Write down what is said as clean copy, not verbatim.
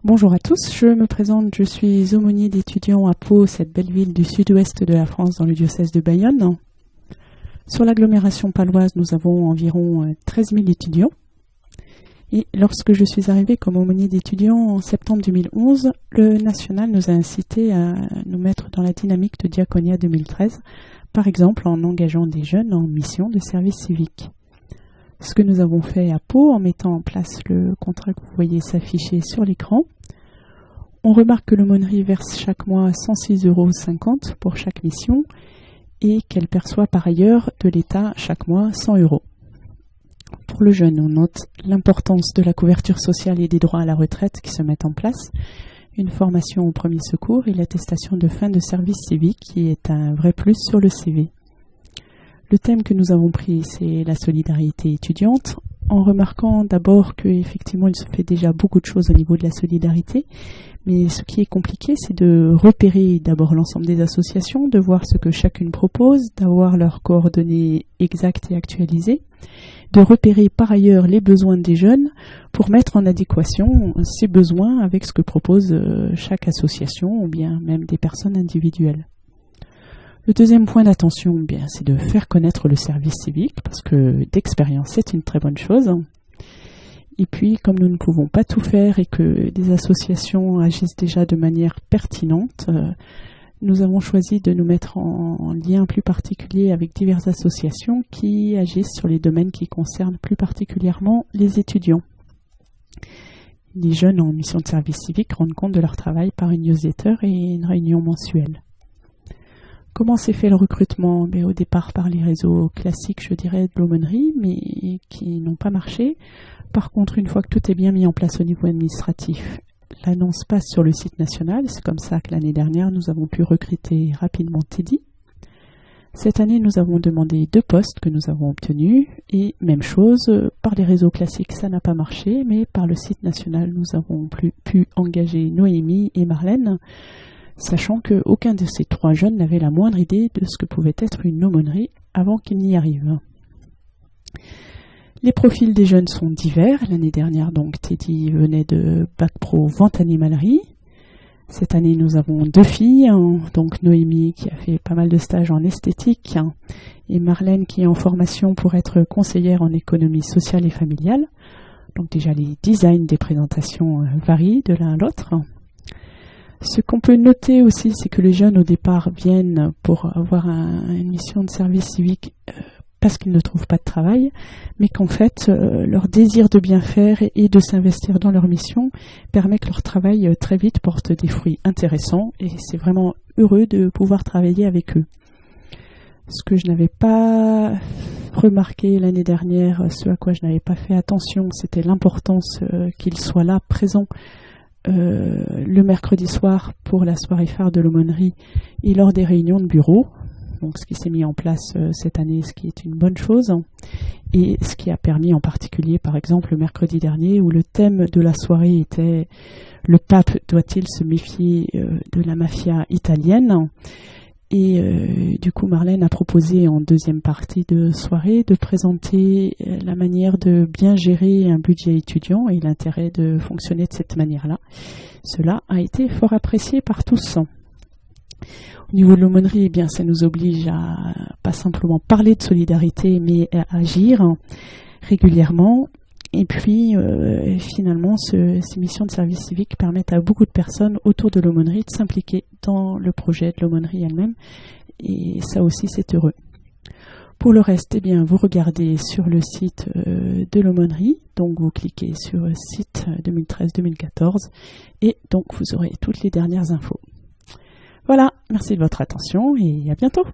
Bonjour à tous, je me présente, je suis aumônier d'étudiants à Pau, cette belle ville du sud-ouest de la France dans le diocèse de Bayonne. Sur l'agglomération paloise, nous avons environ 13 000 étudiants. Et lorsque je suis arrivée comme aumônier d'étudiants en septembre 2011, le national nous a incités à nous mettre dans la dynamique de Diaconia 2013, par exemple en engageant des jeunes en mission de service civique. Ce que nous avons fait à Pau en mettant en place le contrat que vous voyez s'afficher sur l'écran. On remarque que l'aumônerie verse chaque mois 106,50 € pour chaque mission et qu'elle perçoit par ailleurs de l'État chaque mois 100 €. Pour le jeune, on note l'importance de la couverture sociale et des droits à la retraite qui se mettent en place, une formation au premier secours et l'attestation de fin de service civique qui est un vrai plus sur le CV. Le thème que nous avons pris, c'est la solidarité étudiante, en remarquant d'abord qu'effectivement il se fait déjà beaucoup de choses au niveau de la solidarité, mais ce qui est compliqué, c'est de repérer d'abord l'ensemble des associations, de voir ce que chacune propose, d'avoir leurs coordonnées exactes et actualisées, de repérer par ailleurs les besoins des jeunes pour mettre en adéquation ces besoins avec ce que propose chaque association ou bien même des personnes individuelles. Le deuxième point d'attention, c'est de faire connaître le service civique, parce que d'expérience, c'est une très bonne chose. Et puis, comme nous ne pouvons pas tout faire et que des associations agissent déjà de manière pertinente, nous avons choisi de nous mettre en lien plus particulier avec diverses associations qui agissent sur les domaines qui concernent plus particulièrement les étudiants. Les jeunes en mission de service civique rendent compte de leur travail par une newsletter et une réunion mensuelle. Comment s'est fait le recrutement? Au départ par les réseaux classiques, je dirais, de l'aumônerie, mais qui n'ont pas marché. Par contre, une fois que tout est bien mis en place au niveau administratif, l'annonce passe sur le site national. C'est comme ça que l'année dernière, nous avons pu recruter rapidement Teddy. Cette année, nous avons demandé 2 postes que nous avons obtenus. Et même chose, par les réseaux classiques, ça n'a pas marché, mais par le site national, nous avons pu engager Noémie et Marlène, sachant qu'aucun de ces 3 jeunes n'avait la moindre idée de ce que pouvait être une aumônerie avant qu'ils n'y arrivent. Les profils des jeunes sont divers. L'année dernière, donc, Teddy venait de Bac Pro Vente Animalerie. Cette année, nous avons 2 filles, donc Noémie qui a fait pas mal de stages en esthétique et Marlène qui est en formation pour être conseillère en économie sociale et familiale. Donc déjà, les designs des présentations varient de l'un à l'autre. Ce qu'on peut noter aussi, c'est que les jeunes au départ viennent pour avoir une mission de service civique parce qu'ils ne trouvent pas de travail, mais qu'en fait, leur désir de bien faire et de s'investir dans leur mission permet que leur travail très vite porte des fruits intéressants et c'est vraiment heureux de pouvoir travailler avec eux. Ce que je n'avais pas remarqué l'année dernière, ce à quoi je n'avais pas fait attention, c'était l'importance qu'ils soient là, présents, le mercredi soir pour la soirée phare de l'aumônerie et lors des réunions de bureau. Donc ce qui s'est mis en place cette année, ce qui est une bonne chose, et ce qui a permis en particulier, par exemple, le mercredi dernier, où le thème de la soirée était « Le pape doit-il se méfier de la mafia italienne ?» Et du coup, Marlène a proposé en deuxième partie de soirée de présenter la manière de bien gérer un budget étudiant et l'intérêt de fonctionner de cette manière-là. Cela a été fort apprécié par tous. Au niveau de l'aumônerie, ça nous oblige à pas simplement parler de solidarité, mais à agir régulièrement. Et puis, finalement, ces missions de service civique permettent à beaucoup de personnes autour de l'aumônerie de s'impliquer dans le projet de l'aumônerie elle-même. Et ça aussi, c'est heureux. Pour le reste, vous regardez sur le site de l'aumônerie. Donc, vous cliquez sur site 2013-2014 et donc vous aurez toutes les dernières infos. Voilà, merci de votre attention et à bientôt.